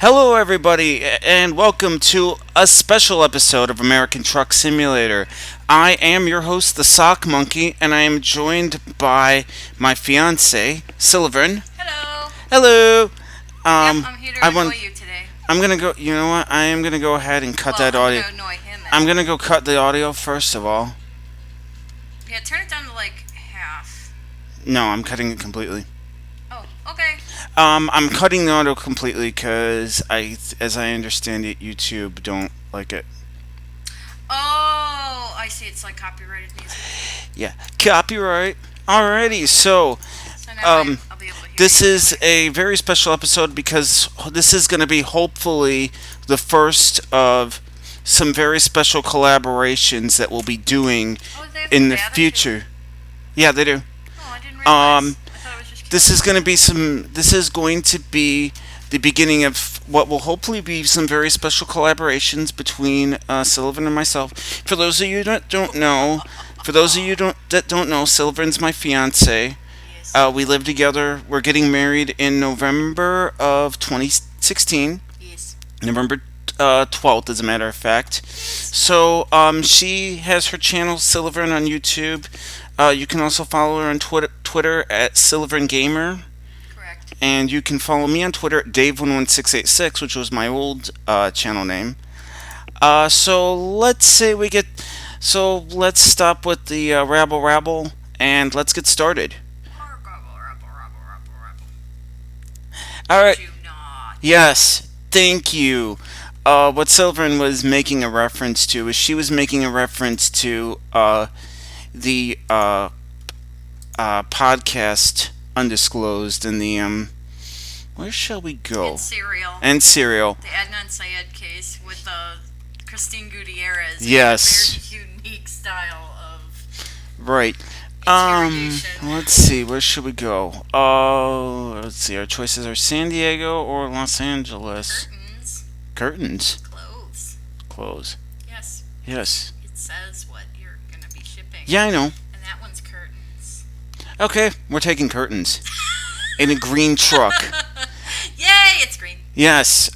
Hello, everybody, and welcome to a special episode of American Truck Simulator. I am your host, the Sock Monkey, and I am joined by my fiance, Silivren. Hello. Hello. I'm here to I annoy want. you today. I'm gonna go. You know what? I am gonna go ahead and cut that I'm audio. gonna annoy him. I'm gonna go cut the audio first of all. Yeah, turn it down to like half. No, I'm cutting it completely. Oh, okay. I'm cutting the audio completely because as I understand it, YouTube don't like it. Oh, I see. It's like copyrighted music. Yeah, copyright. Alrighty, so So now I'll be able to hear this you. is a very special episode because this is going to be hopefully the first of some very special collaborations that we'll be doing Oh, they have in the data too? future. Yeah, they do. Oh, I didn't realize. I thought it was just. This is going to be some. This is going to be the beginning of what will hopefully be some very special collaborations between Silivren and myself. For those of you that don't know, that don't know, Silivren's my fiance. Yes. We live together. We're getting married in November of 2016. Yes. November 12th, as a matter of fact. So she has her channel, Silivren, on YouTube. You can also follow her on Twitter at Silivren Gamer. Correct. And you can follow me on Twitter at Dave11686, which was my old channel name. So let's stop with the rabble and let's get started. All right. You not. Yes, thank you. What Silivren was making a reference to is she was making a reference to the podcast Undisclosed and the where shall we go? And Serial. And Serial. The Adnan Syed case with Christine Gutierrez. Yes. A very unique style of Right. interrogation. Let's see. Where should we go? Let's see. Our choices are San Diego or Los Angeles. Curtains. Curtains. Clothes. Clothes. Yes. Yes. It says what you're gonna be shipping. Yeah, I know. And that one's curtains. Okay, we're taking curtains in a green truck. Yay! It's green. Yes.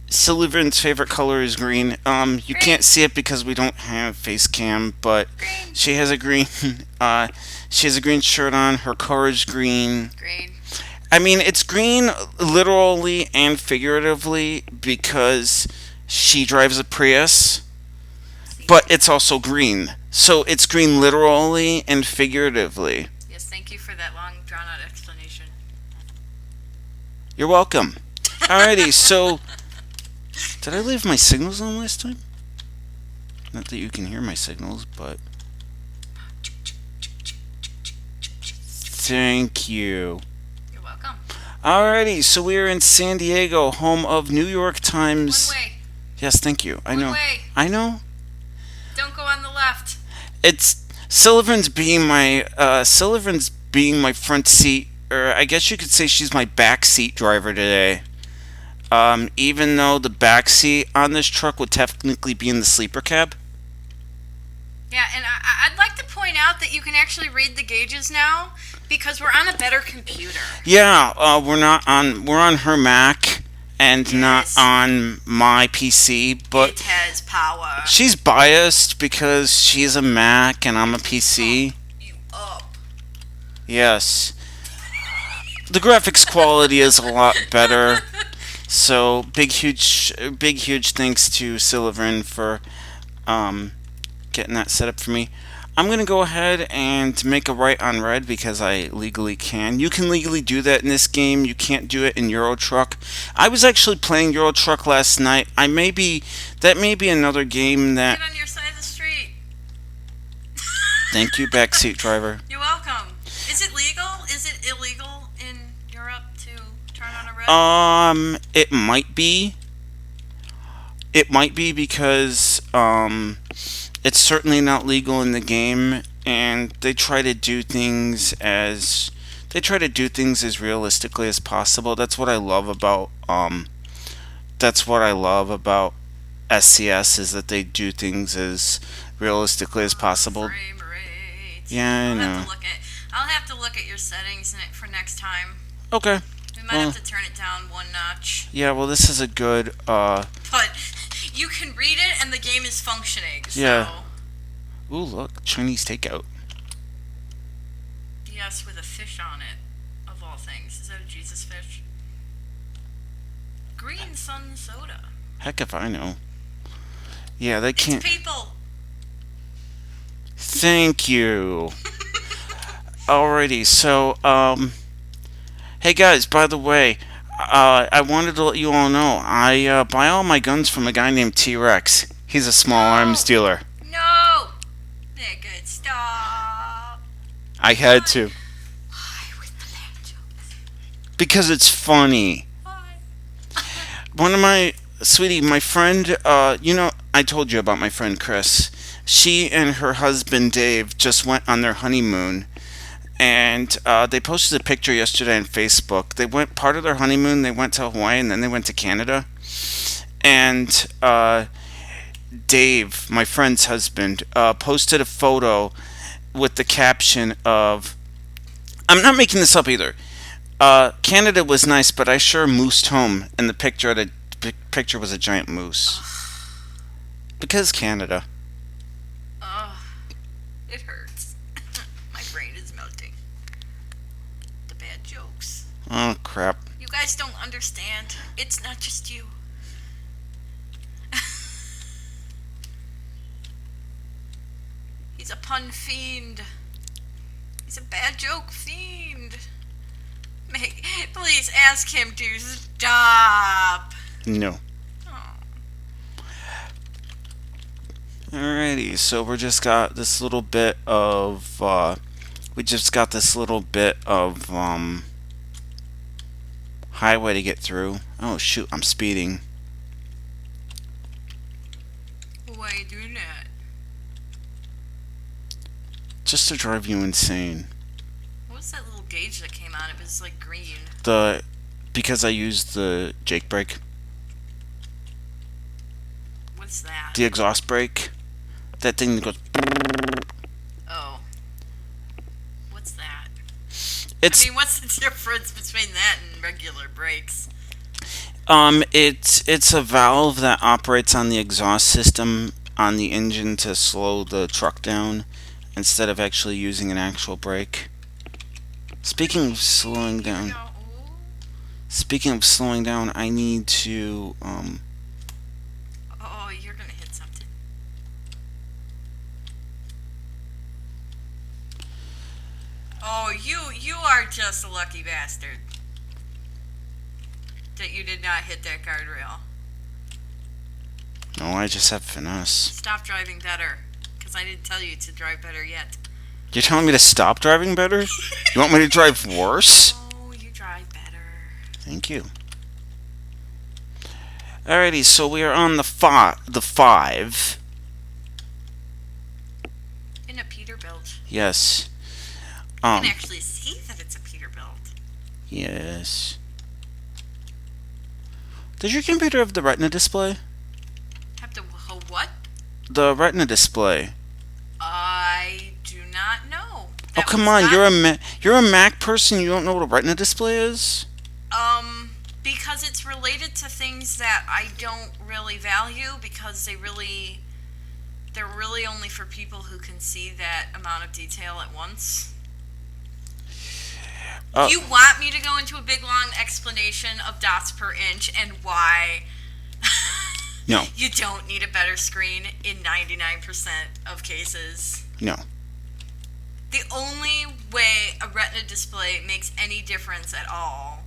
Silivren's favorite color is green. You can't see it because we don't have face cam, but Green. she has a green. She has a green shirt on. Her car is green. Green. I mean, it's green literally and figuratively because she drives a Prius, but it's also green. So it's green literally and figuratively. Yes. Thank you for that long, drawn-out explanation. You're welcome. Alrighty, so did I leave my signals on last time? Not that you can hear my signals, but thank you. You're welcome. Alrighty, so we are in San Diego, home of New York Times. One way. Yes, thank you. I know. One way. I know. Don't go on the left. It's Silivren's being my front seat, or I guess you could say she's my back seat driver today. Even though the back seat on this truck would technically be in the sleeper cab. Yeah, and I'd like to point out that you can actually read the gauges now because we're on a better computer. Yeah, we're on her Mac and not Yes. on my PC, but It has power. she's biased because she's a Mac and I'm a PC. You up. Yes. The graphics quality is a lot better. So big huge thanks to Silivren for getting that set up for me. I'm gonna go ahead and make a right on red because I legally can. You can legally do that in this game. You can't do it in Euro Truck. I was actually playing Euro Truck last night. That may be another game that. Get on your side of the street. Thank you, backseat driver. You're welcome. Is it legal? Is it illegal in Europe to turn on a red? It might be. It might be because it's certainly not legal in the game, and they try to do things as realistically as possible. That's what I love about SCS is that they do things as realistically as possible. Frame rates. Yeah, I I'll know. have to look at your settings for next time. Okay. We might Well, have to turn it down one notch. yeah, well, this is a good, But you can read it and the game is functioning, so. Yeah. Ooh, look, Chinese takeout. Yes, with a fish on it, of all things. Is that a Jesus fish? Green Sun Soda. Heck if I know. Yeah, they It's can't. people. Thank you. Alrighty, so, hey guys, by the way, I wanted to let you all know, I buy all my guns from a guy named T-Rex. He's a small arms dealer. No! They're good. Stop. I had to. Why with the lamb jokes? Because it's funny. Why? One of my, sweetie, my friend, I told you about my friend Chris. She and her husband Dave just went on their honeymoon. And they posted a picture yesterday on Facebook. They went part of their honeymoon. They went to Hawaii and then they went to Canada. And Dave, my friend's husband, posted a photo with the caption of, I'm not making this up either. Canada was nice, but I sure moosed home. And the picture was a giant moose. Because Canada. Ugh. It hurts. My brain is melting. The bad jokes. Oh, crap. You guys don't understand. It's not just you. He's a pun fiend. He's a bad joke fiend. Please ask him to stop. No. Oh. Alrighty, so we just got this little bit of, highway to get through. Oh shoot, I'm speeding. Why are you doing that? Just to drive you insane. What's that little gauge that came on? It was like green. Because I used the Jake brake. What's that? The exhaust brake. That thing that goes. Oh. What's that? It's I mean, what's the difference between that and regular brakes? it's a valve that operates on the exhaust system on the engine to slow the truck down instead of actually using an actual brake. Speaking of slowing down, I need to Oh, you're gonna hit something. Oh, you are just a lucky bastard that you did not hit that guardrail. No, I just have finesse. Stop driving better, because I didn't tell you to drive better yet. You're telling me to stop driving better? You want me to drive worse? Oh, you drive better. Thank you. Alrighty, so we are on the 5. In a Peterbilt. Yes. You can actually see that it's a Peterbilt. Yes. Does your computer have the Retina display? Have to what? The Retina display. I do not know. Oh come on, you're a Mac person. You don't know what a Retina display is? Because it's related to things that I don't really value because they're really only for people who can see that amount of detail at once. You want me to go into a big long explanation of dots per inch and why No. you don't need a better screen in 99% of cases? No. The only way a Retina display makes any difference at all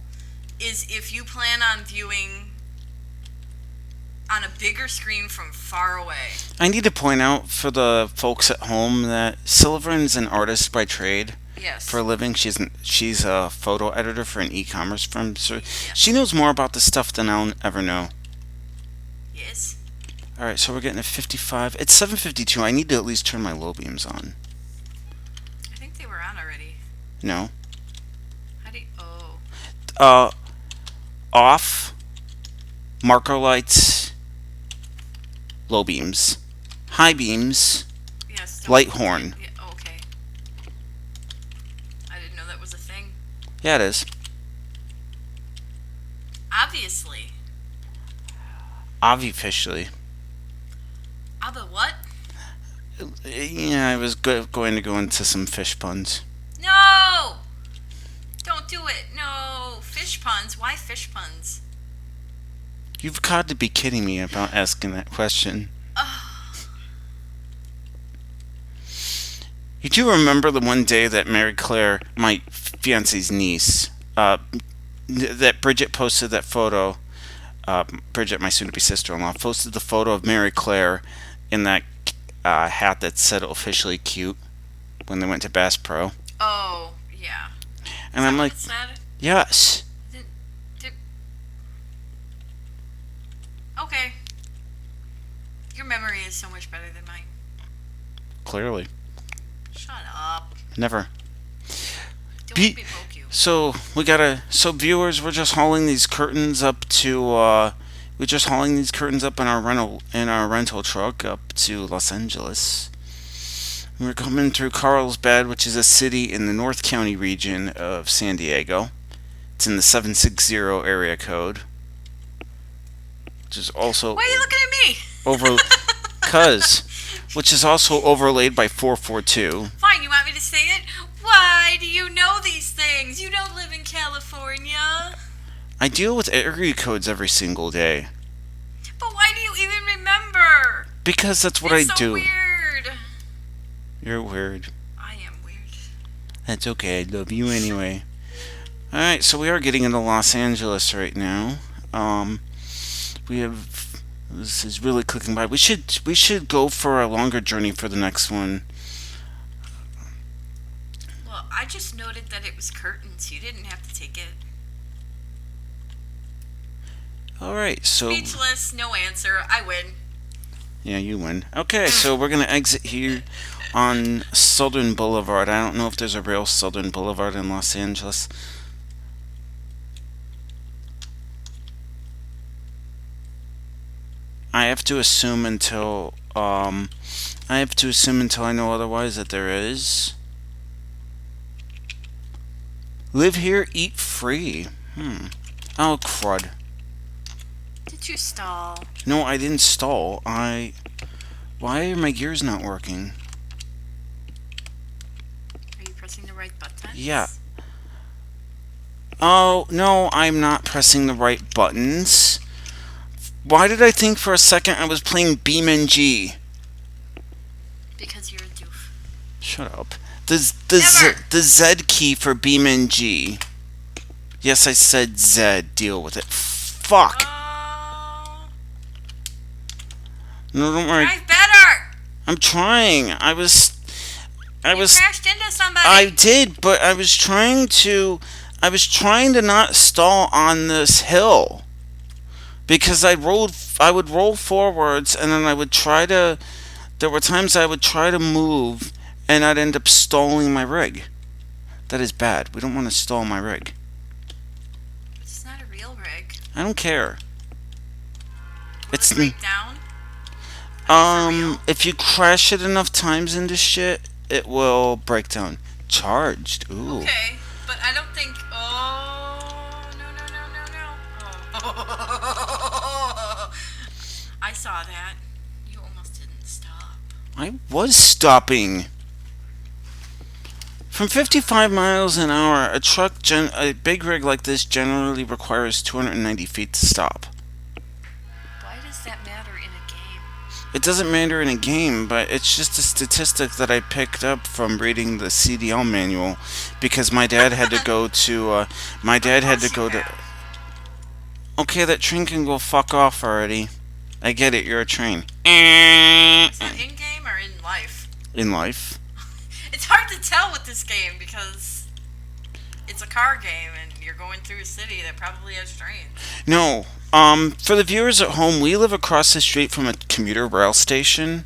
is if you plan on viewing on a bigger screen from far away. I need to point out for the folks at home that Silivren's an artist by trade. Yes. For a living. She's a photo editor for an e-commerce firm. So she knows more about this stuff than I'll ever know. Yes. Alright, so we're getting a 55. It's 7:52. I need to at least turn my low beams on. I think they were on already. No. How do you... Oh. Off. Marker lights. Low beams. High beams. Yes. Light horn. Yeah, okay. I didn't know that was a thing. Yeah, it is. Obviously. Obviously. Abba what? Yeah, I was going to go into some fish puns. No! Don't do it. No. Fish puns. Why fish puns? You've got to be kidding me about asking that question. Ugh. You do remember the one day that Mary Claire, my fiance's niece, that Bridget posted that photo. Bridget, my soon-to-be sister-in-law, posted the photo of Mary Claire in that hat that said officially cute when they went to Bass Pro. Oh, yeah. And I'm like, yes. Did, did, okay. Your memory is so much better than mine. Clearly. Shut up. Never. Don't make me poke you. So viewers, we're just hauling these curtains up to in our rental truck up to Los Angeles. We're coming through Carlsbad, which is a city in the North County region of San Diego. It's in the 760 area code, which is also Why are you looking at me? which is also overlaid by 442. Fine, you want me to say it? Why do you know these things? You don't live in California. I deal with area codes every single day. But why do you even remember? Because that's what It's I so do. Weird. You're weird. I am weird. That's okay. I love you anyway. Alright, so we are getting into Los Angeles right now. This is really clicking by. We should go for a longer journey for the next one. Well, I just noted that it was curtains. You didn't have to take it. Alright, so... Speechless, no answer. I win. Yeah, you win. Okay, so we're going to exit here on Southern Boulevard. I don't know if there's a real Southern Boulevard in Los Angeles. I have to assume until I know otherwise that there is. Live here, eat free. Oh, crud. Did you stall? No, I didn't stall. Why are my gears not working? Are you pressing the right buttons? Yeah. Oh, no, I'm not pressing the right buttons. Why did I think for a second I was playing BeamNG? Because you're a doof. Shut up. The Z key for BeamNG. Yes, I said Z. Deal with it. Fuck. No, don't worry. Drive better. I'm trying. I You crashed into somebody. I did, but I was trying to not stall on this hill. Because I would roll forwards, and then there were times I would try to move, and I'd end up stalling my rig. That is bad. We don't want to stall my rig. It's not a real rig. I don't care. Will it break down? If you crash it enough times into shit, it will break down. Charged. Ooh. Okay, but I don't think... Oh, no. Oh. I saw that. You almost didn't stop. I was stopping. From 55 miles an hour, a big rig like this generally requires 290 feet to stop. Why does that matter in a game? It doesn't matter in a game, but it's just a statistic that I picked up from reading the CDL manual, because my dad had to go to. Okay, that train can go fuck off already. I get it. You're a train. Is that in game or in life? In life. It's hard to tell with this game because it's a car game and you're going through a city that probably has trains. No. For the viewers at home, we live across the street from a commuter rail station.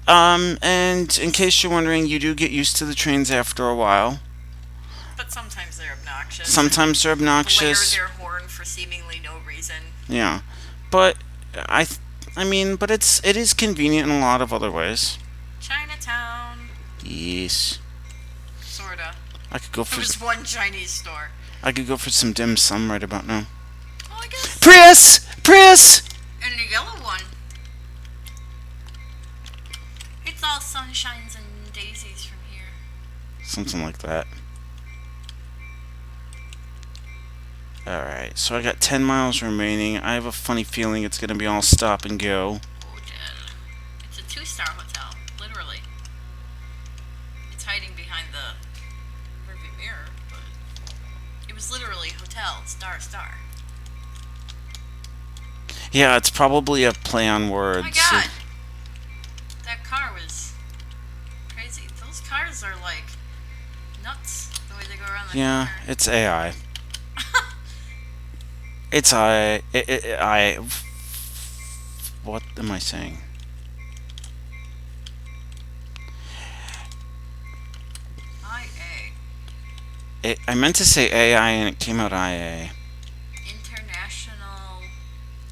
And in case you're wondering, you do get used to the trains after a while. But sometimes they're obnoxious. Sometimes they're obnoxious. Blare their horn for seemingly no reason. Yeah. But it is convenient in a lot of other ways. Chinatown. Yes. Sorta. I could go for There was one Chinese store. I could go for some dim sum right about now. Prius! Prius! And the yellow one. It's all sunshines and daisies from here. Something like that. Alright, so I got 10 miles remaining. I have a funny feeling it's going to be all stop and go. Hotel. It's a 2-star hotel, literally. It's hiding behind the rearview mirror, but it was literally hotel, star, star. Yeah, it's probably a play on Oh words. my god! That car was crazy. Those cars are like nuts, the way they go around the Yeah, corner. it's AI. It's I. What am I saying? IA. I meant to say AI and it came out IA. International.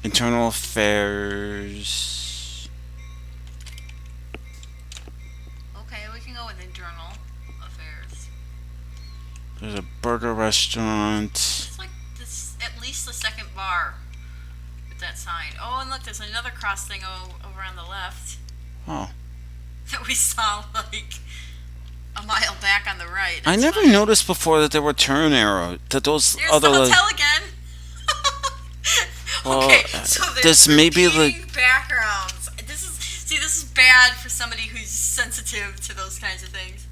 Internal Affairs. Okay, we can go with internal affairs. There's a burger restaurant. It's like this, at least the second bar with that sign. Oh, and look, there's another cross thing over on the left Oh. that we saw like a mile back on the right. I That's never fine. noticed before that there were turn arrows. That those There's other. the hotel again. Well, Okay, so this there's may be repeating backgrounds. This is bad for somebody who's sensitive to those kinds of things.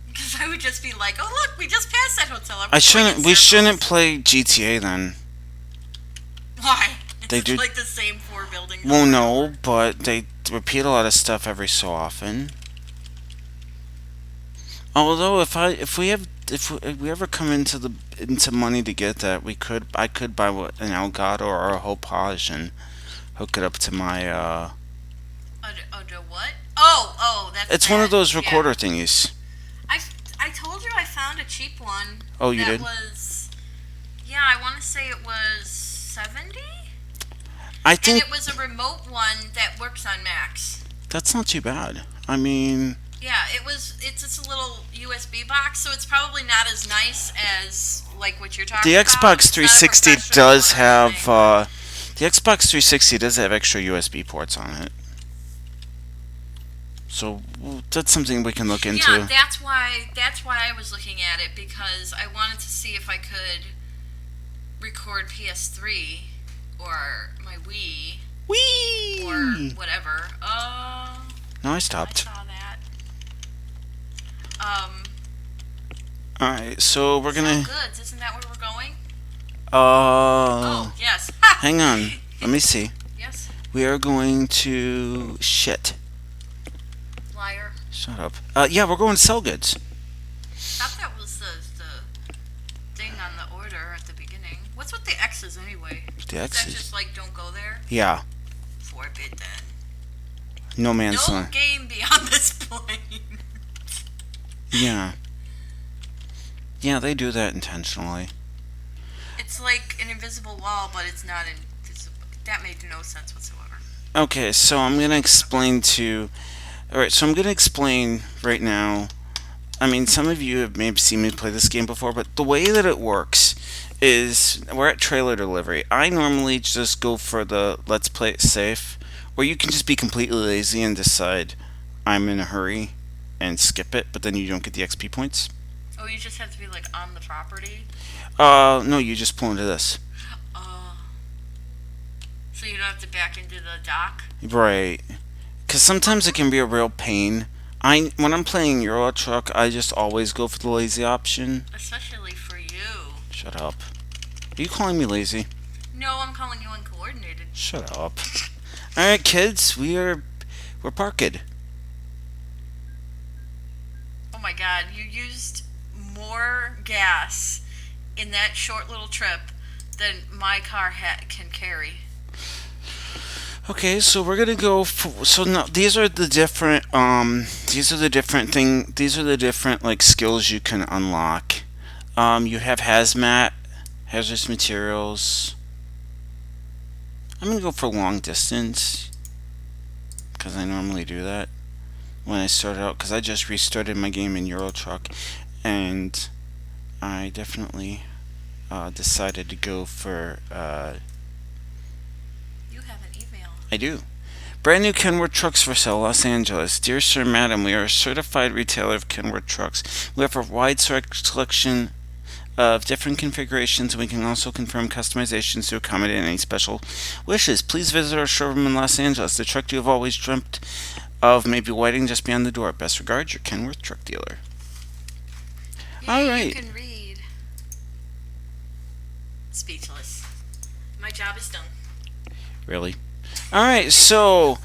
Because I would just be like, oh look, we just passed that hotel. I shouldn't. We shouldn't Circles. play GTA then. Why? They It's do- like the same 4 buildings. Well, over and no, over. but they repeat a lot of stuff every so often. Although if we ever come into money to get that, I could buy an Elgato or a Hopage and hook it up to my The what? Oh, that's. It's one of those yeah. recorder thingies. I told you I found a cheap one. Oh, you that did? Was, yeah, I want to say it was 70, I and think it was a remote one that works on Macs. that's not too bad. I mean, Yeah, it was. It's just a little USB box, so it's probably not as nice as like what you're talking the about. Xbox It's not a 360 professional does or have anything. the Xbox 360 does have extra USB ports on it. So that's something we can look into. Yeah, that's why I was looking at it, because I wanted to see if I could record PS3 or my Wii Whee! or whatever. No, I I stopped. saw that. All right, so we're gonna. Goods, isn't that where we're going? Oh, Yes. hang on. Let me see. Yes. We are going to shit. Liar. Shut up. Yeah, we're going to sell goods. Thought that was the thing on the order at the beginning. What's with the X's anyway? The Is that X's. just like don't go there? Yeah. Forbidden. No man's No land. game beyond this point. Yeah. Yeah, they do that intentionally. It's like an invisible wall, but it's not invisible. That made no sense whatsoever. Okay, so I'm gonna explain to. Alright, so I'm gonna explain right now. I mean, some of you have maybe seen me play this game before, but the way that it works is we're at trailer delivery. I normally just go for the let's play it safe, or you can just be completely lazy and decide I'm in a hurry and skip it, but then you don't get the XP points. Oh, you just have to be like on the property. No, you just pull into this. So you don't have to back into the dock. Right. Because sometimes it can be a real pain. When I'm playing Euro Truck, I just always go for the lazy option. Especially for you. Shut up. Are you calling me lazy? No, I'm calling you uncoordinated. Shut up. Alright, kids, we're parked. Oh my god, you used more gas in that short little trip than my car can carry. Okay, so we're gonna go for, so now these are the different like skills you can unlock. You have hazmat, hazardous materials. I'm gonna go for long distance because I normally do that when I start out, because I just restarted my game in Euro Truck and I definitely decided to go for I do. Brand new Kenworth trucks for sale, Los Angeles. Dear Sir, Madam, we are a certified retailer of Kenworth trucks. We offer a wide selection of different configurations, and we can also confirm customizations to accommodate any special wishes. Please visit our showroom in Los Angeles. The truck you have always dreamt of may be waiting just beyond the door. Best regards, your Kenworth truck dealer. All Yay, right. you can read. Speechless. My job is done. Really? All right. So,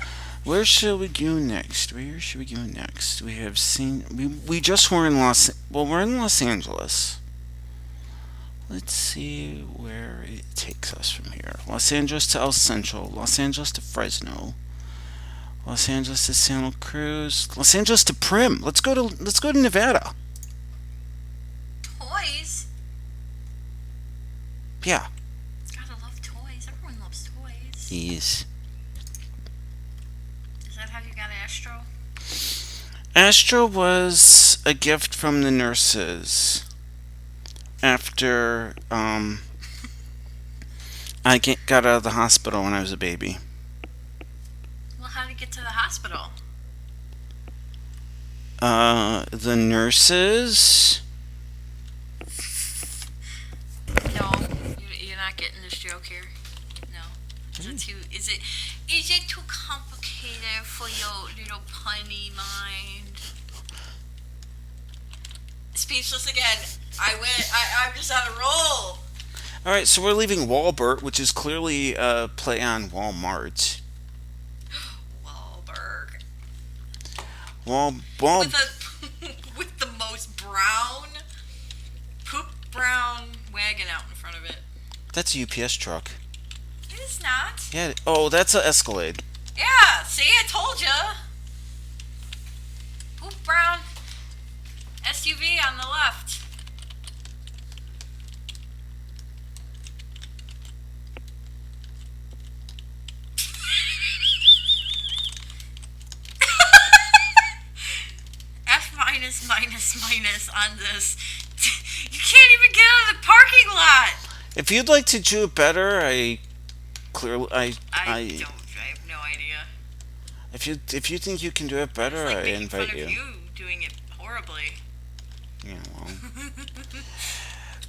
where should we go next? Where should we go next? We have seen. We just were in we're in Los Angeles. Let's see where it takes us from here. Los Angeles to El Central. Los Angeles to Fresno. Los Angeles to Santa Cruz. Los Angeles to Prim. Let's go to Nevada. Toys? Yeah. Gotta love toys. Everyone loves toys. Yes. Is that how you got Astro? Astro was a gift from the nurses after I got out of the hospital when I was a baby. Well, how did you get to the hospital? The nurses. No, you're not getting this joke here. No. Is it too complicated for your little punny mind? Speechless again. I'm just on a roll. All right, so we're leaving Walbert, which is clearly a play on Walmart. Wahlberg. Well, With the most poop brown wagon out in front of it. that's a UPS truck. It is not. Yeah. Oh, that's an Escalade. Yeah, see, I told ya. Poop brown SUV on the left. F minus on this. You can't even get out of the parking lot. If you'd like to do it better, I clearly I have no idea. if you think you can do it better, It's like I making invite fun you. of you doing it horribly. Yeah. Well.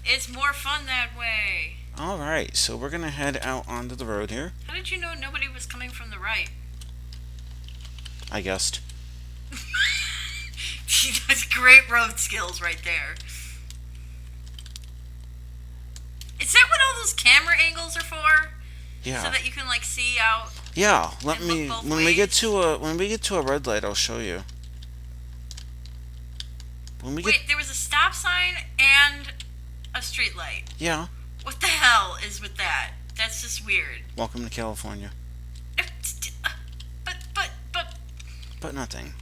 It's more fun that way. All right. So we're gonna head out onto the road here. How did you know nobody was coming from the right? I guessed. That's great road skills right there. Is that what all those camera angles are for? Yeah. So that you can like see out. Yeah. Let and me look both when we get ways? to a red light, I'll show you. When we get Wait, there was a stop sign and a street light. yeah. What the hell is with that? That's just weird. Welcome to California. But But nothing.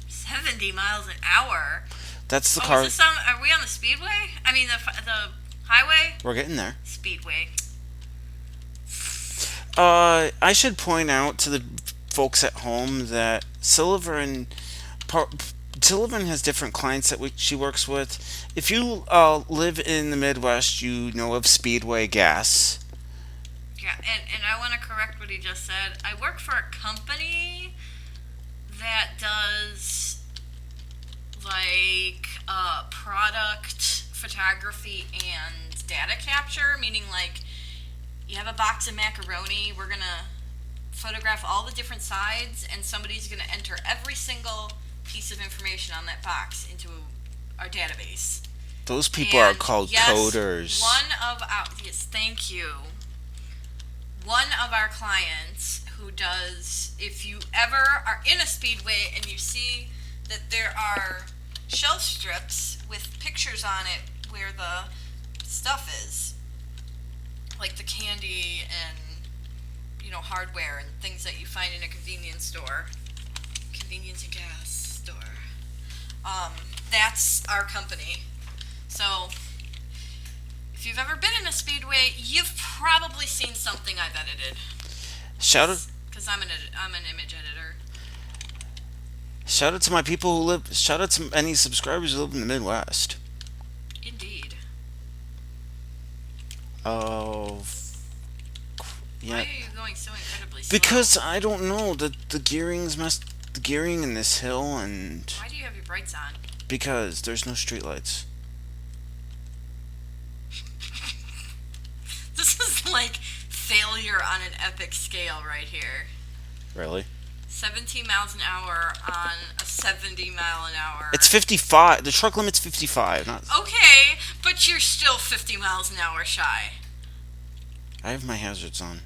70 miles an hour. That's the Oh, car. is this are we on the speedway? I mean the highway? We're getting there. Speedway. I should point out to the folks at home that Silivren has different clients that she works with. If you live in the Midwest, you know of Speedway Gas. Yeah, and I want to correct what he just said. I work for a company that does like product photography and data capture, meaning like you have a box of macaroni, we're gonna photograph all the different sides, and somebody's gonna enter every single piece of information on that box into our database. Those people are And called yes, coders. Yes, thank you. One of our clients who does, if you ever are in a speedway and you see that there are shelf strips with pictures on it where the stuff is, like the candy and hardware and things that you find in a convenience and gas store. That's our company. So if you've ever been in a speedway, you've probably seen something I've edited. Shout out Because I'm an image editor. Shout out to my people who live. Shout out to any subscribers who live in the Midwest. Indeed. Oh, Why yet. are you going so incredibly slow? Because I don't know, the gearing's messed. The gearing in this hill, and Why do you have your brights on? because there's no streetlights. This is like failure on an epic scale right here. Really? 17 miles an hour on a 70-mile-an-hour. It's 55. The truck limit's 55. Not. Okay, but you're still 50 miles an hour shy. I have my hazards on.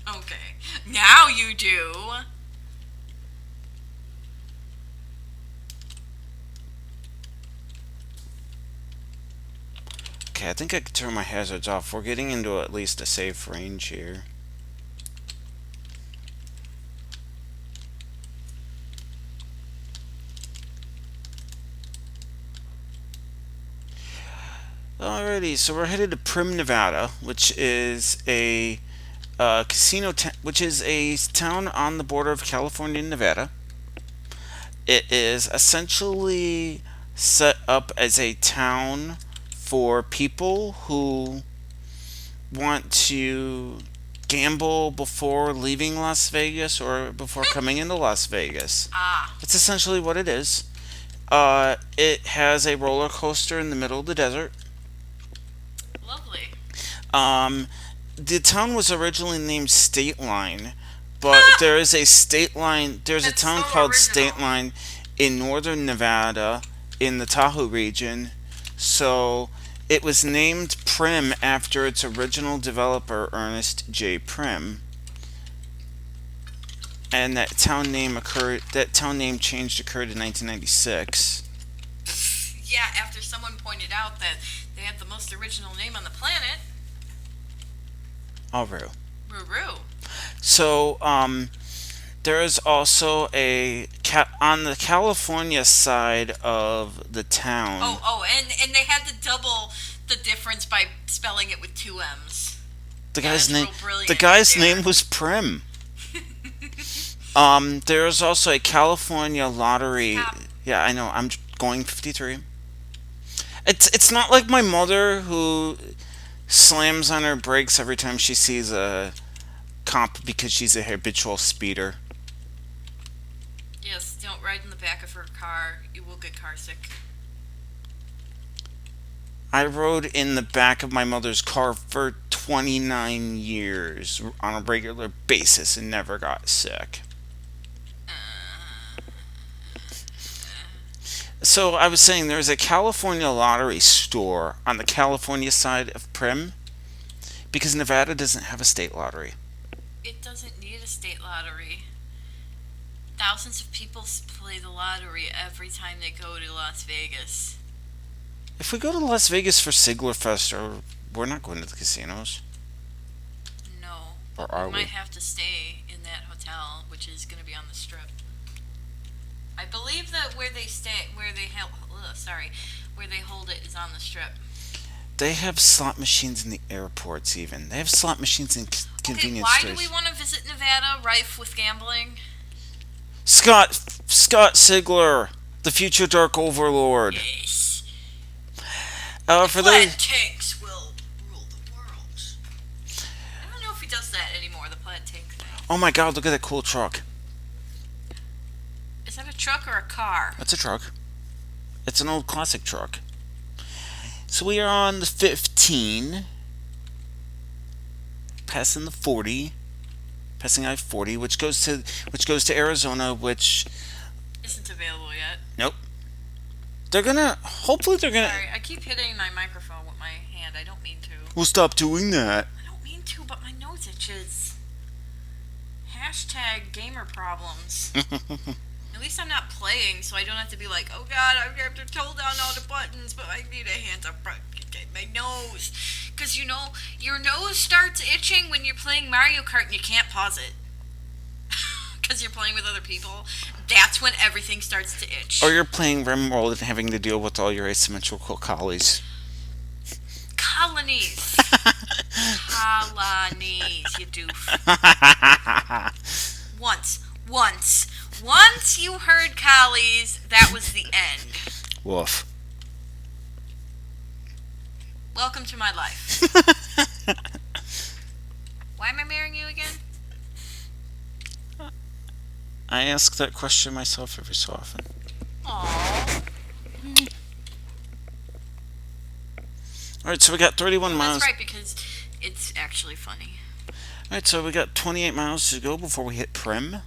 Okay, now you do. Okay, I think I could turn my hazards off. We're getting into at least a safe range here. Alrighty, so we're headed to Prim, Nevada, which is a which is a town on the border of California and Nevada. It is essentially set up as a town for people who want to gamble before leaving Las Vegas or before coming into Las Vegas. Ah, That's essentially what it is. It has a roller coaster in the middle of the desert. lovely. The town was originally named State Line, but there is a state line. There's a That's town so called original. State Line in northern Nevada, in the Tahoe region. So it was named Prim after its original developer, Ernest J. Prim. And that town name change occurred in 1996. Yeah, after someone pointed out that they had the most original name on the planet. Alru. Ruru. So, there is also on the California side of the town. And they had to double the difference by spelling it with two M's. The Yeah, guy's that's name. real brilliant The guy's right there. name was Prim. There is also a California lottery. Stop. Yeah, I know. I'm going 53. It's not like my mother who slams on her brakes every time she sees a cop because she's a habitual speeder. Yes, don't ride in the back of her car. You will get car sick. I rode in the back of my mother's car for 29 years on a regular basis and never got sick. So I was saying there's a California lottery store on the California side of Prim because Nevada doesn't have a state lottery. It doesn't need a state lottery. Thousands of people play the lottery every time they go to Las Vegas. If we go to Las Vegas for Siglerfest, we're not going to the casinos. No, Or but are we we? might have to stay in that hotel, which is going to be on the Strip. I believe that where they hold it is on the Strip. They have slot machines in the airports even. They have slot machines in convenience Why stores. do we want to visit Nevada, rife with gambling? Scott Sigler, the future Dark Overlord. Yes. For Plaid those, tanks will rule the world. I don't know if he does that anymore, the plaid tank thing. oh my God, look at that cool truck. Is that a truck or a car? That's a truck. It's an old classic truck. So we are on the 15, passing the 40, passing I-40, which goes to Arizona, which Isn't available yet. nope. Hopefully they're gonna. Sorry, I keep hitting my microphone with my hand. I don't mean to. We'll stop doing that. I don't mean to, but my nose itches. Hashtag gamer problems. At least I'm not playing, so I don't have to be like, oh god, I have to hold down all the buttons, but I need a hand up my nose. Because, you know, your nose starts itching when you're playing Mario Kart and you can't pause it. Because you're playing with other people. That's when everything starts to itch. Or you're playing RimWorld and having to deal with all your asymmetrical collies. Colonies. Colonies, you doof. Once you heard collies, that was the end. Woof. Welcome to my life. Why am I marrying you again? I ask that question myself every so often. Aww. Alright, so we got 31 miles. That's right, because it's actually funny. Alright, so we got 28 miles to go before we hit Prim.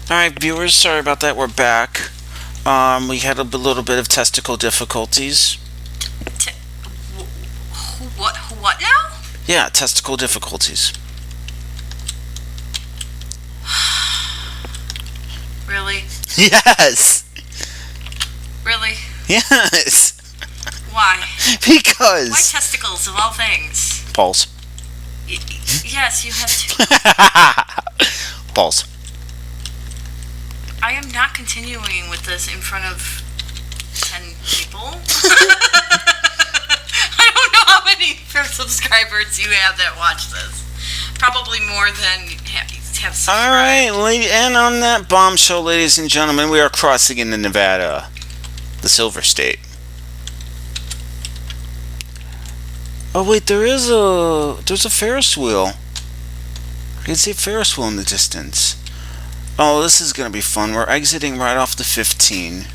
Alright, viewers, sorry about that. We're back. We had a little bit of testicle difficulties. What now? Yeah, testicle difficulties. Really? Yes! Really? Yes! Why? Because... Why testicles of all things? Balls. Yes, you have to. Balls. I am not continuing with this in front of 10 people. I don't know how many subscribers you have that watch this. Probably more than have subscribed. Alright, and on that bombshell, ladies and gentlemen, we are crossing into Nevada, the Silver State. Oh wait, there's a Ferris wheel. I can see a Ferris wheel in the distance. Oh, this is gonna be fun. We're exiting right off the 15.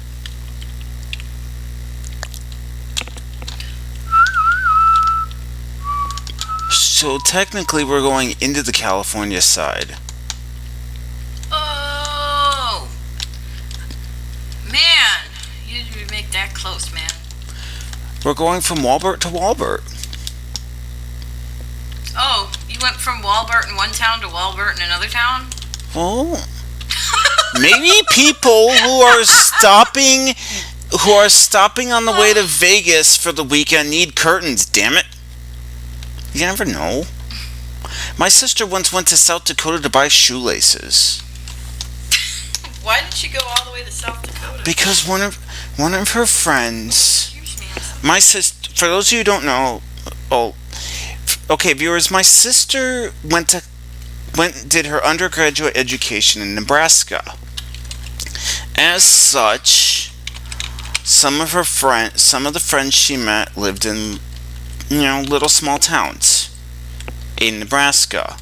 So technically we're going into the California side. Oh! Man! You didn't make that close, man. We're going from Walbert to Walbert. Oh, you went from Walbert in one town to Walbert in another town? Well, maybe people who are stopping on the way to Vegas for the weekend need curtains, damn it. You never know. My sister once went to South Dakota to buy shoelaces. Why did she go all the way to South Dakota? Because one of her friends, my sister, for those of you who don't know, okay, viewers, my sister did her undergraduate education in Nebraska. As such, some of the friends she met lived in, little small towns in Nebraska.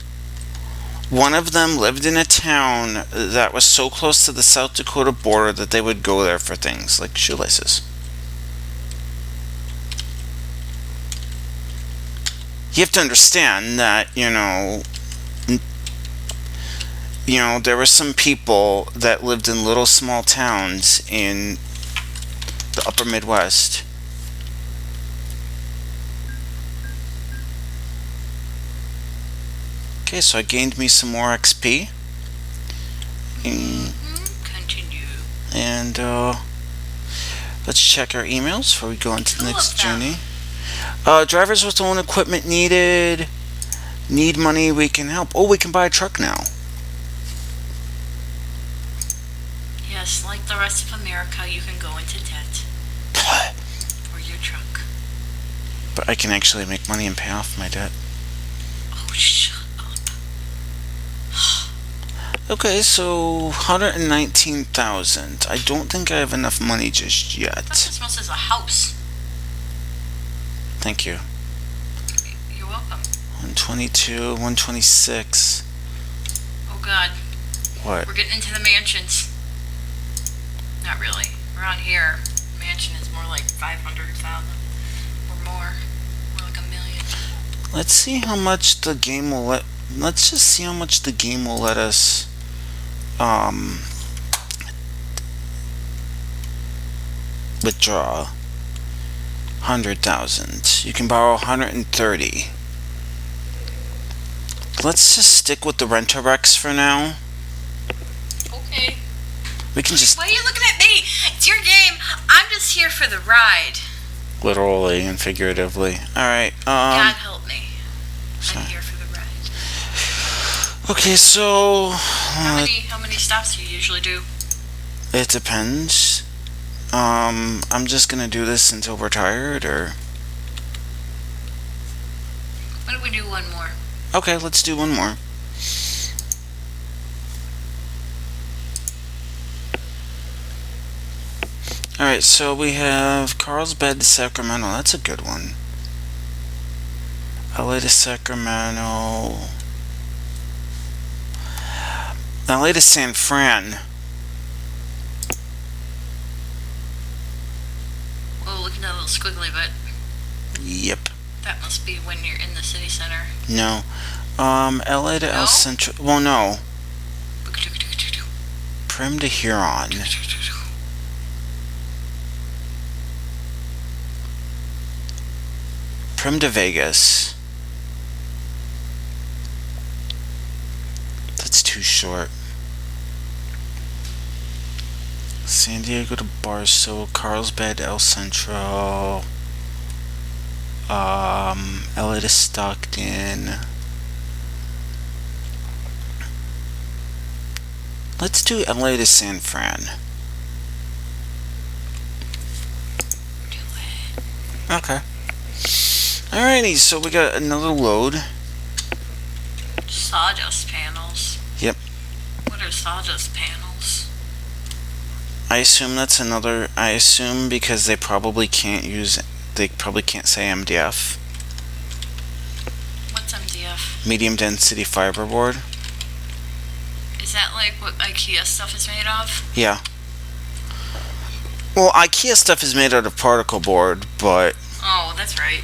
One of them lived in a town that was so close to the South Dakota border that they would go there for things like shoelaces. You have to understand that, there were some people that lived in little small towns in the upper Midwest. Okay, so I gained me some more XP. Continue. And let's check our emails before we go into the next journey. Drivers with own equipment needed. Need money, we can help. Oh, we can buy a truck now. Yes, like the rest of America, you can go into debt for your truck. But I can actually make money and pay off my debt. Oh, shut up. Okay, so 119,000. I don't think I have enough money just yet. This almost is a house. Thank you. You're welcome. 122, 126. Oh God. What? We're getting into the mansions. Not really. Around here, mansion is more like 500,000 or more. More like $1 million. Let's see how much the game will let. Let's just see how much the game will let us. Withdraw. 100,000. You can borrow 130. Let's just stick with the Rent-A-Rex for now. Okay. We can just. Why are you looking at me? It's your game. I'm just here for the ride. Literally and figuratively. Alright, God help me. sorry. I'm here for the ride. Okay, so How many stops do you usually do? it depends. I'm just gonna do this until we're tired, or Why don't we do one more? okay, let's do one more. All right, so we have Carlsbad to Sacramento. That's a good one. LA to Sacramento. LA to San Fran. Oh, look at that little squiggly bit. Yep. That must be when you're in the city center. No. LA to No? El Centro. Well, no. Prim to Huron. Prim to Vegas. That's too short. San Diego to Barstow, Carlsbad, El Centro, LA to Stockton. Let's do LA to San Fran. Do it. Okay. Alrighty, so we got another load. Sawdust panels. Yep. What are sawdust panels? I assume that's another. I assume because they probably can't use. They probably can't say MDF. What's MDF? Medium density fiberboard. Is that like what IKEA stuff is made of? Yeah. Well, IKEA stuff is made out of particle board, but Oh, that's right.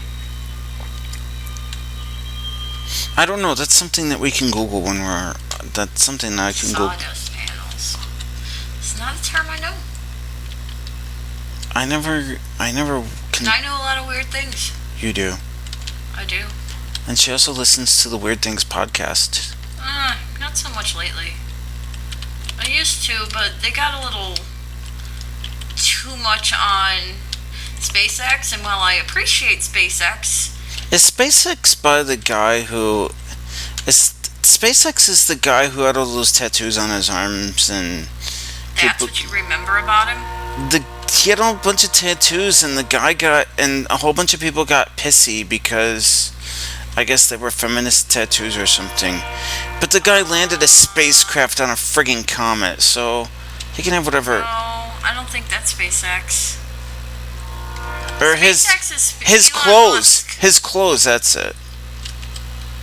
I don't know. That's something that we can Google when we're. That's something that I can Google. Sawdust panels. It's not a term I know. I never can. I know a lot of weird things. You do. I do. And she also listens to the Weird Things podcast. Not so much lately. I used to, but they got a little too much on SpaceX, and while I appreciate SpaceX, Is SpaceX by the guy who is SpaceX is the guy who had all those tattoos on his arms and that's what you remember about him? he had a bunch of tattoos and the guy got and a whole bunch of people got pissy because I guess they were feminist tattoos or something. But the guy landed a spacecraft on a frigging comet, so he can have whatever. No, I don't think that's SpaceX. Or SpaceX is his Elon clothes. Musk. His clothes, that's it.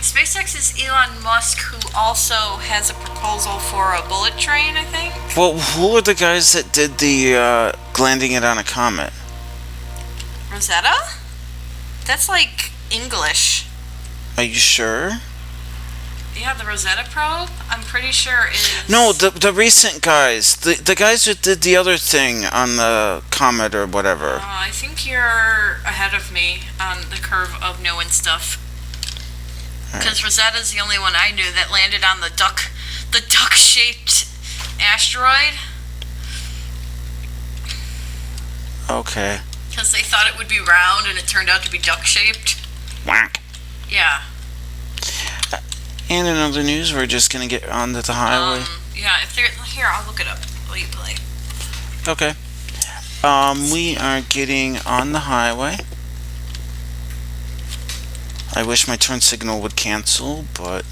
SpaceX is Elon Musk, who also has a proposal for a bullet train, I think. Well, who are the guys that did the landing it on a comet? Rosetta? That's like English. Are you sure? Yeah, the Rosetta probe, I'm pretty sure is... No, the recent guys. The guys that did the other thing on the comet or whatever. I think you're ahead of me on the curve of knowing stuff. Because Rosetta's the only one I knew that landed on the duck-shaped asteroid. Okay. Because they thought it would be round and it turned out to be duck-shaped. Whack. Yeah. And in other news, we're just gonna get onto the highway. Yeah, if they're... Here, I'll look it up while you play. Okay. We are getting on the highway. I wish my turn signal would cancel, but...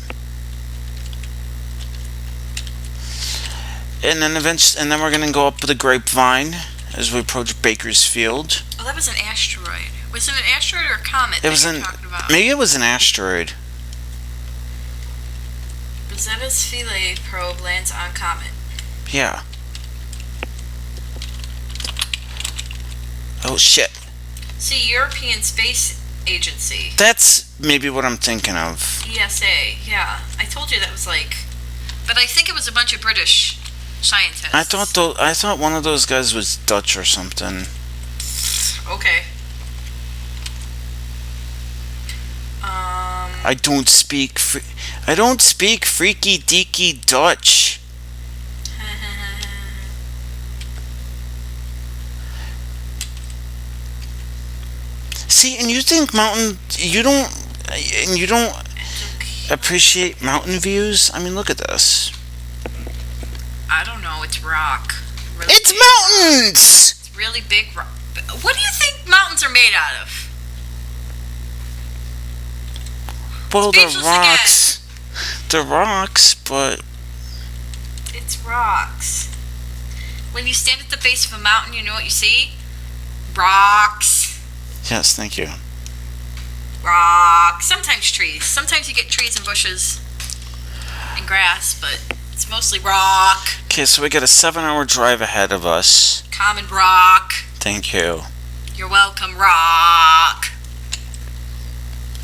And then we're gonna go up the Grapevine as we approach Bakersfield. Oh, that was an asteroid. Was it an asteroid or a comet It was that you're talking about? maybe it was an asteroid. Rosetta's Philae probe lands on comet. Yeah. Oh shit. See, European Space Agency. That's maybe what I'm thinking of. ESA, yeah. I told you that was like... But I think it was a bunch of British scientists. I thought one of those guys was Dutch or something. Okay. I don't speak freaky deaky Dutch. See, and you think appreciate mountain views? I mean, look at this. I don't know. It's rock. Really It's big. mountains! It's really big rock. What do you think mountains are made out of? Well, they're Speechless rocks. They're rocks, but It's rocks. When you stand at the base of a mountain, you know what you see? Rocks. yes, thank you. Rocks. Sometimes trees. Sometimes you get trees and bushes and grass, but it's mostly rock. Okay, so we got a 7-hour drive ahead of us. Common rock. Thank you. You're welcome, rock.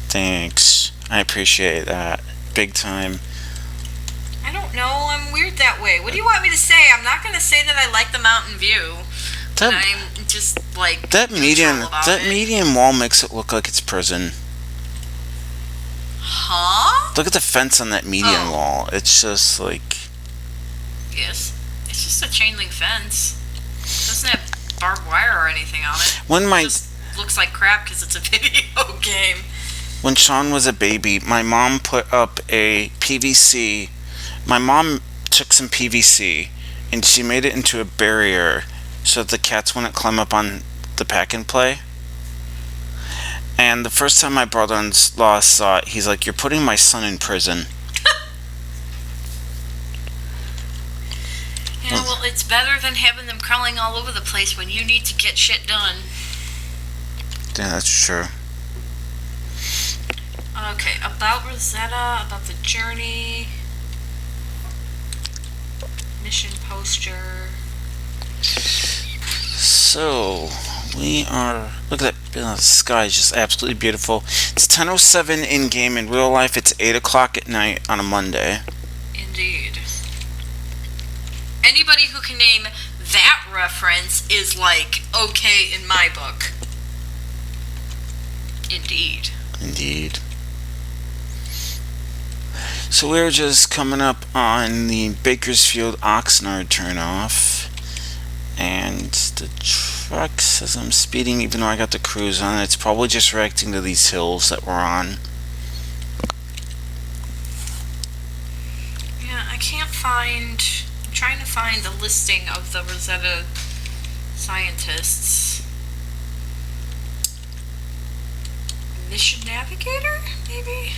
Thanks. I appreciate that. Big time. I don't know. I'm weird that way. What do you want me to say? I'm not going to say that I like the mountain view. That, I'm just like that median neutral about that it. median wall makes it look like it's prison. Huh? Look at the fence on that median Oh. wall. It's just like Yes. It's just a chain link fence. It doesn't have barbed wire or anything on it. when It just looks like crap because it's a video game. when Sean was a baby, my mom put up a PVC. My mom took some PVC and she made it into a barrier so that the cats wouldn't climb up on the pack and play. And the first time my brother-in-law saw it, he's like, "You're putting my son in prison." Yeah, well, it's better than having them crawling all over the place when you need to get shit done. Yeah, that's true. Okay, about Rosetta, about the journey, mission poster. So, we are... Look at that. The sky is just absolutely beautiful. It's 10:07 in-game. In real life, it's 8 o'clock at night on a Monday. Indeed. Anybody who can name that reference is like, okay in my book. Indeed. Indeed. So we're just coming up on the Bakersfield Oxnard turnoff. And the truck says I'm speeding even though I got the cruise on. It's probably just reacting to these hills that we're on. Yeah, I can't find... I'm trying to find the listing of the Rosetta scientists. Mission Navigator, maybe?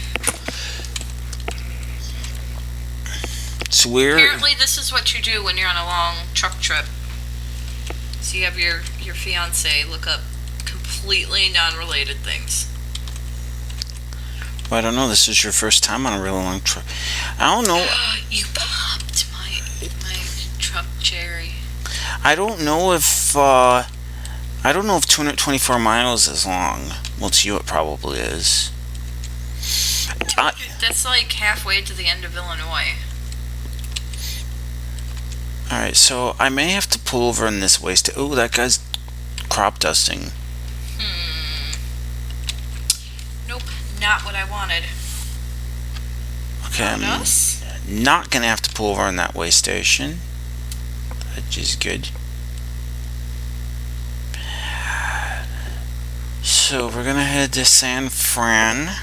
So we're... Apparently this is what you do when you're on a long truck trip. So you have your fiance look up completely non-related things. Well, I don't know. This is your first time on a really long trip. I don't know. You popped my truck cherry. I don't know if 224 miles is long. Well, to you it probably is. That's like halfway to the end of Illinois. Alright, so I may have to pull over in this waste. Oh, that guy's crop dusting. Nope, not what I wanted. Okay, I'm Us? not gonna have to pull over in that way station. Which is good. So we're gonna head to San Fran.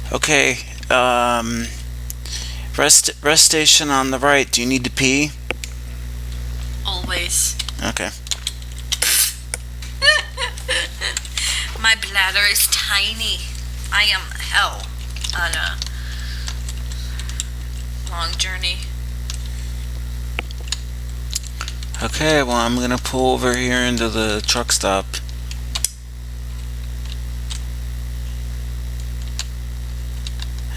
Okay, rest station on the right. Do you need to pee? Always. Okay. My bladder is tiny. I am hell on a long journey. Okay, well, I'm gonna pull over here into the truck stop.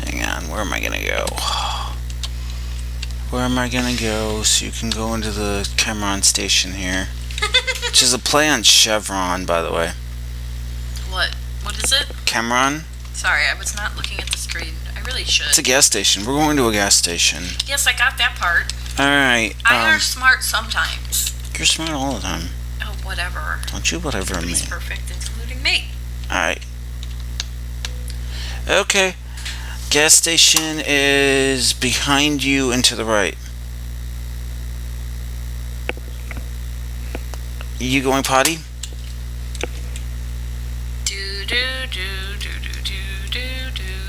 Hang on, where am I gonna go? Where am I gonna go so you can go into the Cameron station here? Which is a play on Chevron, by the way. What? What is it? Cameron? Sorry, I was not looking at the screen. I really should. It's a gas station. We're going to a gas station. Yes, I got that part. Alright. I are smart sometimes. you're smart all the time. Oh, whatever. Don't you whatever me. Everybody's perfect, including me. Alright. Okay. Gas station is behind you and to the right. You going potty? Do do do do do do do do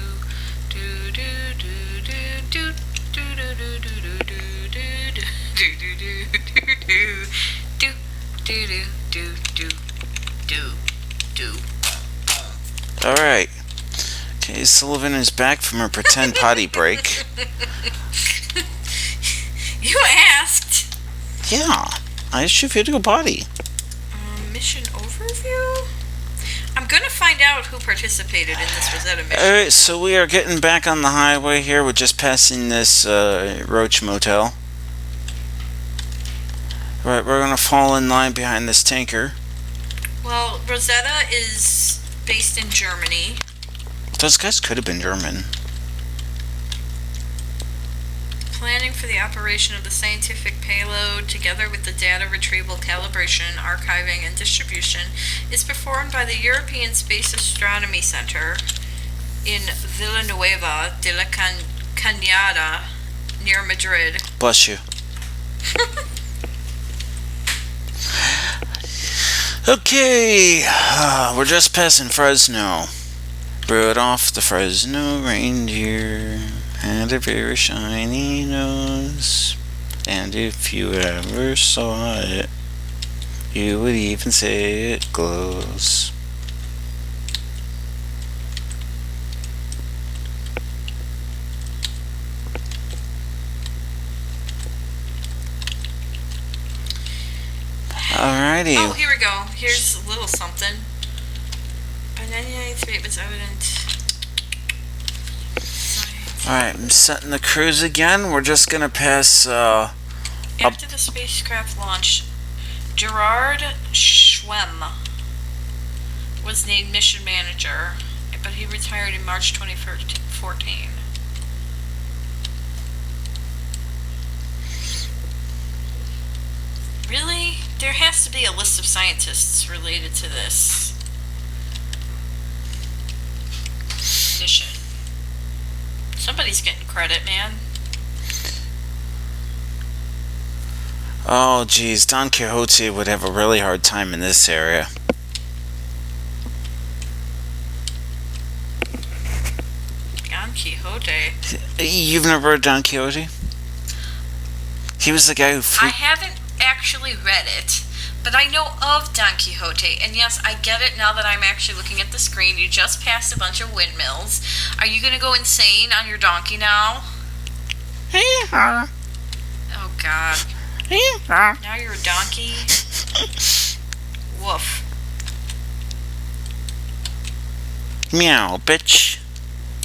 do do do do. Alright. Okay, Silivren is back from her pretend potty break. You asked. Yeah. I asked you if you had to go potty. Mission overview? I'm gonna find out who participated in this Rosetta mission. Alright, so we are getting back on the highway here. We're just passing this Roach Motel. Right, we're gonna fall in line behind this tanker. Well, Rosetta is based in Germany. Those guys could have been German. Planning for the operation of the scientific payload, together with the data retrieval, calibration, archiving, and distribution, is performed by the European Space Astronomy Center in Villanueva de la Cañada, near Madrid. Bless you. Okay, we're just passing Fresno. Rode off the Fresno reindeer, had a very shiny nose, and if you ever saw it, you would even say it glows. Alrighty. Oh, here we go. Here's a little something. By 1993, it was evident. Alright, I'm setting the cruise again. We're just gonna pass, After the spacecraft launch, Gerard Schwemm was named mission manager, but he retired in March 2014. Really? There has to be a list of scientists related to this mission. Somebody's getting credit, man. oh geez, Don Quixote would have a really hard time in this area. Don Quixote. You've never heard Don Quixote? He was the guy who I haven't actually read it, but I know of Don Quixote, and yes, I get it now that I'm actually looking at the screen. You just passed a bunch of windmills. Are you going to go insane on your donkey now? Oh, God. Now you're a donkey? Woof. Meow, bitch.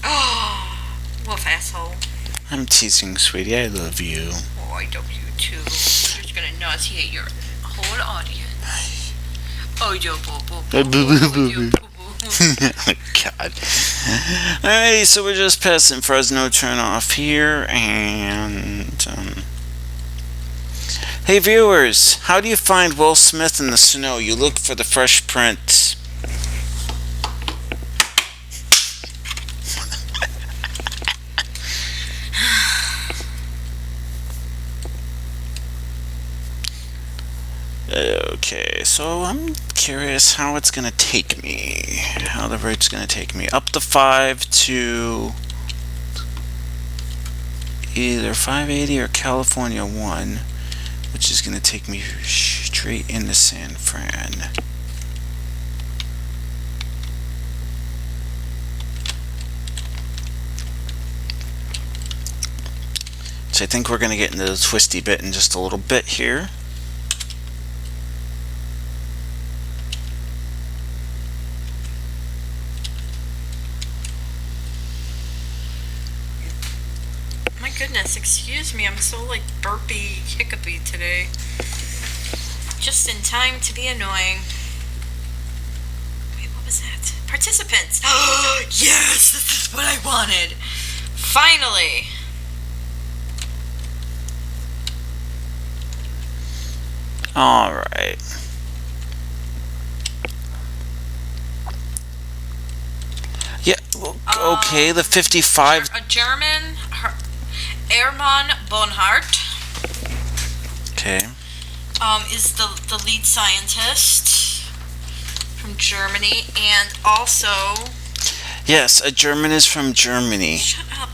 Oh, woof, asshole. I'm teasing, sweetie. I love you. Oh, I love you too. You're just going to nauseate your whole audience. Oh, yo, boo, boo, boo, boo, boo, boo, boo. Oh, God. Alright, so we're just passing Fresno turn off here, and hey viewers, how do you find Will Smith in the snow? You look for the Fresh Prince. Okay, so I'm curious how it's gonna take me. How the route's gonna take me. Up the 5 to either 580 or California 1, which is gonna take me straight into San Fran. So I think we're gonna get into the twisty bit in just a little bit here. Goodness, excuse me, I'm so like burpy, hiccupy today. Just in time to be annoying. Wait, what was that? Participants! Oh, yes, this is what I wanted! Finally! Alright. Yeah, okay, the 55. A German, Hermann Bonhart, Okay. is the lead scientist from Germany, and also... Yes, a German is from Germany. Shut up.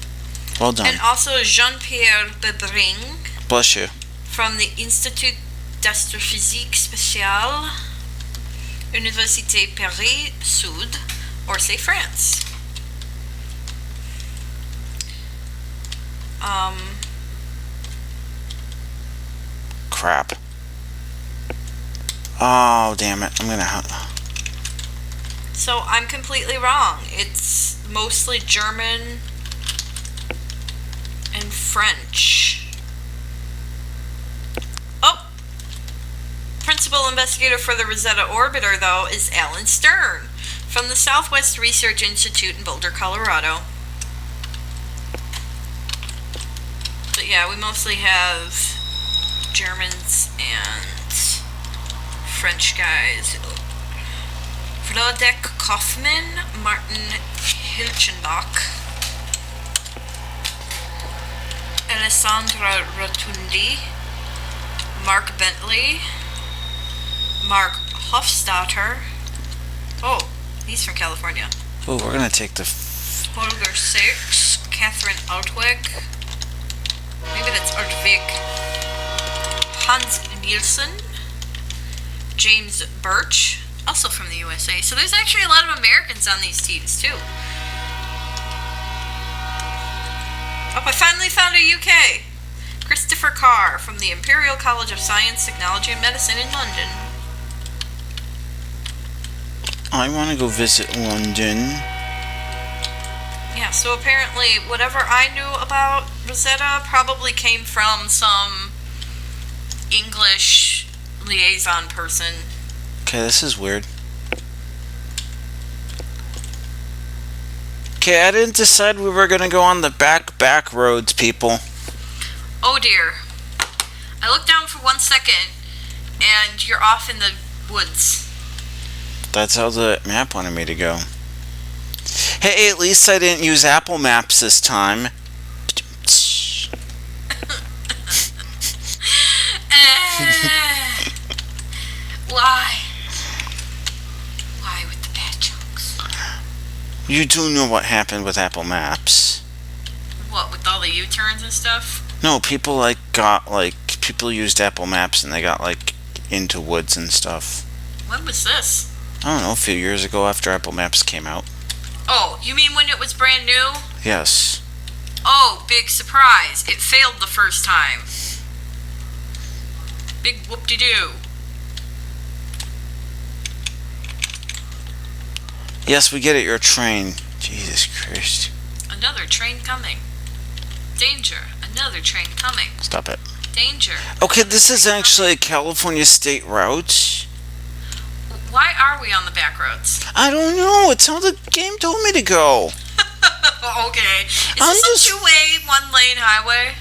Well done. And also Jean-Pierre Bebring Bless you. from the Institut d'Astrophysique Spatiale, Université Paris Sud, Orsay, France. Crap. Oh, damn it. I'm gonna So I'm completely wrong. It's mostly German and French. Oh! Principal investigator for the Rosetta Orbiter, though, is Alan Stern from the Southwest Research Institute in Boulder, Colorado. But yeah, we mostly have Germans and French guys. Vladek Kaufman, Martin Hilchenbach, Alessandra Rotundi, Mark Bentley, Mark Hofstadter. Oh, he's from California. Oh, we're gonna take the... Holger Six, Catherine Altweg. Maybe that's Artvik. Hans Nielsen, James Birch, also from the USA. So there's actually a lot of Americans on these teams too. Oh, I finally found a UK. Christopher Carr from the Imperial College of Science, Technology and Medicine in London. I want to go visit London. Yeah, so apparently whatever I knew about Rosetta probably came from some English liaison person. Okay, this is weird. Okay, I didn't decide we were gonna go on the back roads, people. Oh dear. I looked down for 1 second and you're off in the woods. That's how the map wanted me to go. Hey, at least I didn't use Apple Maps this time. Why? Why with the bad jokes? You do know what happened with Apple Maps. What, with all the U-turns and stuff? No, people people used Apple Maps and they got into woods and stuff. When was this? I don't know, a few years ago after Apple Maps came out. Oh, you mean when it was brand new? Yes. Oh, big surprise. It failed the first time. Big whoop-de-doo. Yes, we get it, you're a train. Jesus Christ. Another train coming. Danger. Another train coming. Stop it. Danger. Okay, this is actually a California state route. Why are we on the back roads? I don't know. It's how the game told me to go. Okay. Is this a two-way, one-lane highway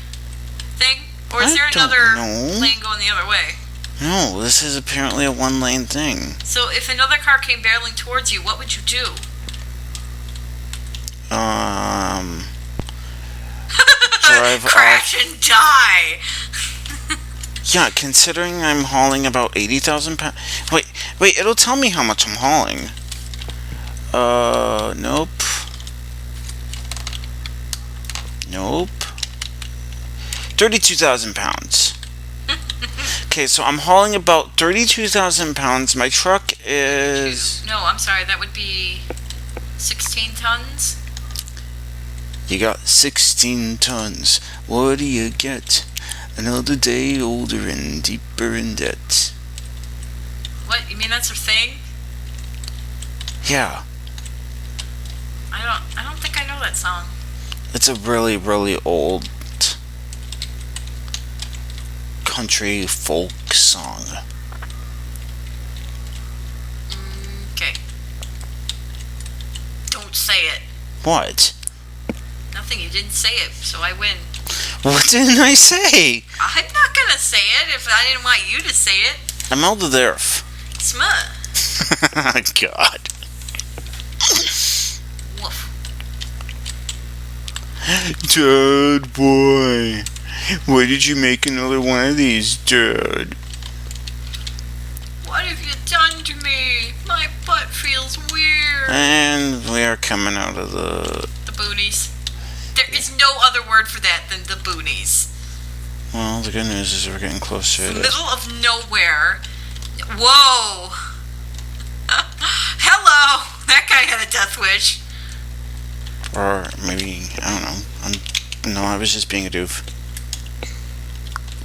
thing? Or is there another lane going the other way? No, this is apparently a one-lane thing. So if another car came barreling towards you, what would you do? Drive Crash off. and die! Yeah, considering I'm hauling about 80,000 pounds. Wait, it'll tell me how much I'm hauling. Nope. Nope. 32,000 pounds. Okay, so I'm hauling about 32,000 pounds. My truck is... No, I'm sorry, that would be 16 tons? You got 16 tons. What do you get? Another day older and deeper in debt. What? You mean that's a thing? Yeah. I don't think I know that song. It's a really, really old country folk song. Okay. Don't say it. What? Nothing, you didn't say it, so I win. What didn't I say? I'm not gonna say it if I didn't want you to say it. I'm out of the earth. Smut. God. Woof. Dad, boy. Why did you make another one of these, Dad? What have you done to me? My butt feels weird. And we are coming out of the boonies. There is no other word for that than the boonies. Well, the good news is we're getting closer to Middle of nowhere. Whoa. Hello. That guy had a death wish. Or maybe, I don't know. No, I was just being a doof.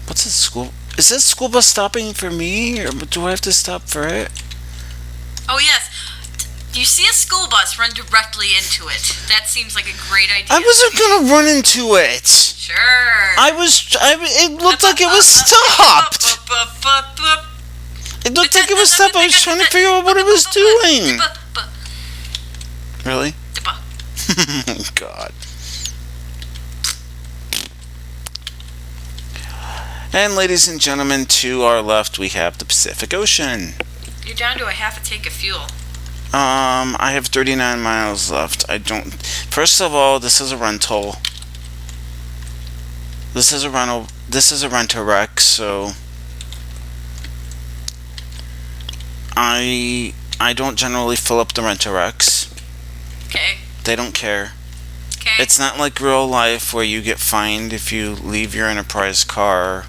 What's this school? Is this school bus stopping for me, or do I have to stop for it? Oh, yes. You see a school bus, run directly into it. That seems like a great idea. I wasn't gonna run into it. Sure. It looked like it was stopped. It looked like it was stopped. I was trying to figure out what it was doing. Really? Oh, God. And ladies and gentlemen, to our left we have the Pacific Ocean. You're down to a half a tank of fuel. I have 39 miles left. First of all, this is a rental. This is a rental. This is a rent-a-wreck, so I don't generally fill up the rent-a-wrecks. Okay. They don't care. Okay. It's not like real life where you get fined if you leave your Enterprise car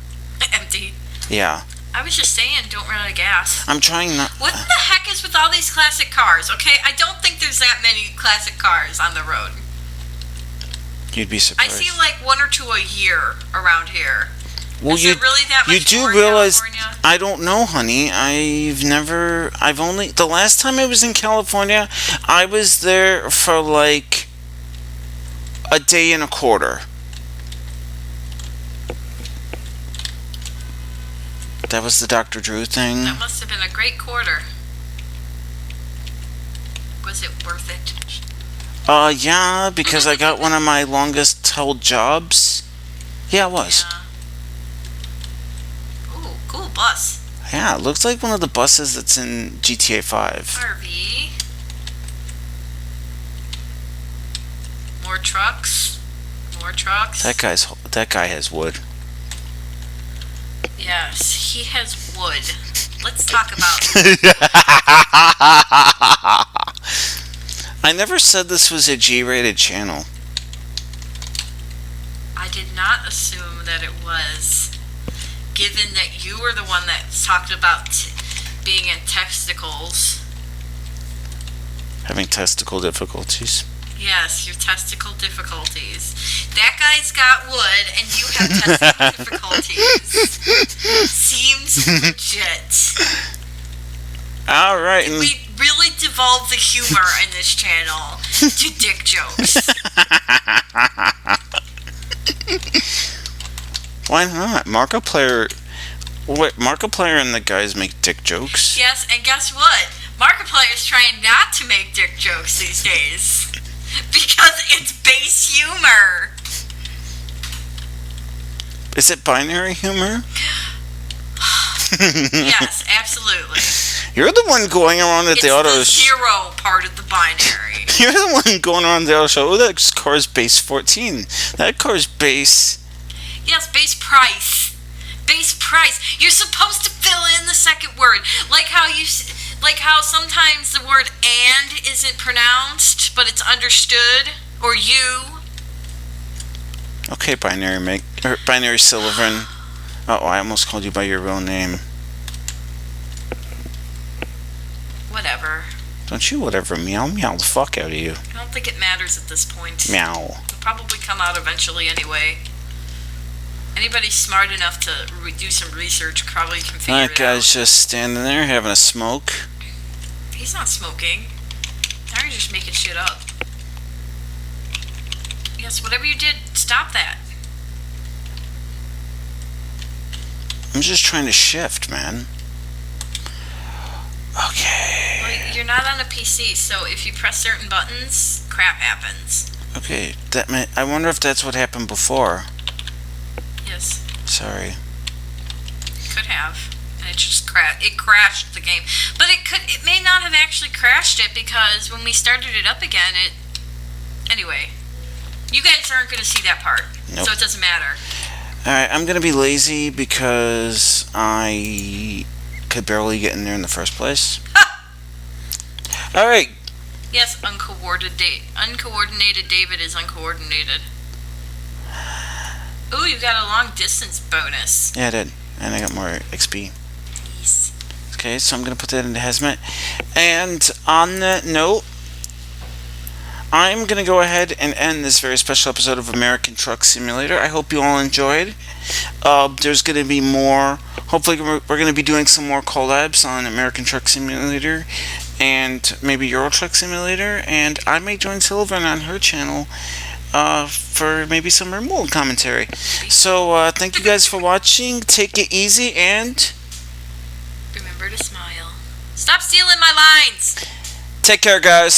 empty. Yeah. I was just saying, don't run out of gas. I'm trying not. What the heck is with all these classic cars? Okay, I don't think there's that many classic cars on the road. You'd be I surprised. see like 1 or 2 a year around here. Well, is it really that much you do more in realize. California? I don't know, honey. The last time I was in California, I was there for like a day and a quarter. That was the Dr. Drew thing. That must have been a great quarter. Was it worth it? Yeah, because I got one of my longest held jobs. Yeah, it was. Yeah. Ooh, cool bus. Yeah, it looks like one of the buses that's in GTA 5. RV. More trucks. More trucks. That guy has wood. Yes, he has wood. Let's talk about I never said this was a G-rated channel. I did not assume that it was, given that you were the one that talked about being in testicles. Having testicle difficulties. Yes, your testicle difficulties. That guy's got wood, and you have testicle difficulties. Seems legit. All right. We really devolve the humor in this channel to dick jokes. Why not? Markiplier and the guys make dick jokes. Yes, and guess what? Markiplier's trying not to make dick jokes these days. Because it's base humor. Is it binary humor? Yes, absolutely. You're the one going around at the auto It's the zero part of the binary. You're the one going around the auto show. Oh, that car's base 14. That car's base. Yes, base price. Base price. You're supposed to fill in the second word, like how sometimes the word "and" isn't pronounced, but it's understood, or "you." Okay, binary Silivren. Oh, I almost called you by your real name. Whatever. Don't you whatever meow the fuck out of you. I don't think it matters at this point. Meow. It'll probably come out eventually anyway. Anybody smart enough to do some research probably can figure it out. That guy's just standing there having a smoke. He's not smoking. Now you're just making shit up. Yes, whatever you did, stop that. I'm just trying to shift, man. Okay. Well, you're not on a PC, so if you press certain buttons, crap happens. Okay, I wonder if that's what happened before. Yes. Sorry. Could have. it crashed the game. But it may not have actually crashed it, because when we started it up again, anyway, you guys aren't going to see that part. Nope. So it doesn't matter. Alright, I'm gonna be lazy because I could barely get in there in the first place. Alright. Yes, uncoordinated David is uncoordinated. Ooh, you got a long distance bonus. Yeah, I did. And I got more XP. Nice. Okay, so I'm going to put that into Hazmat. And on that note, I'm going to go ahead and end this very special episode of American Truck Simulator. I hope you all enjoyed. There's going to be more. Hopefully we're going to be doing some more collabs on American Truck Simulator and maybe Euro Truck Simulator. And I may join Silivren on her channel for maybe some remote commentary. So thank you guys for watching. Take it easy and remember to smile. Stop stealing my lines. Take care, guys.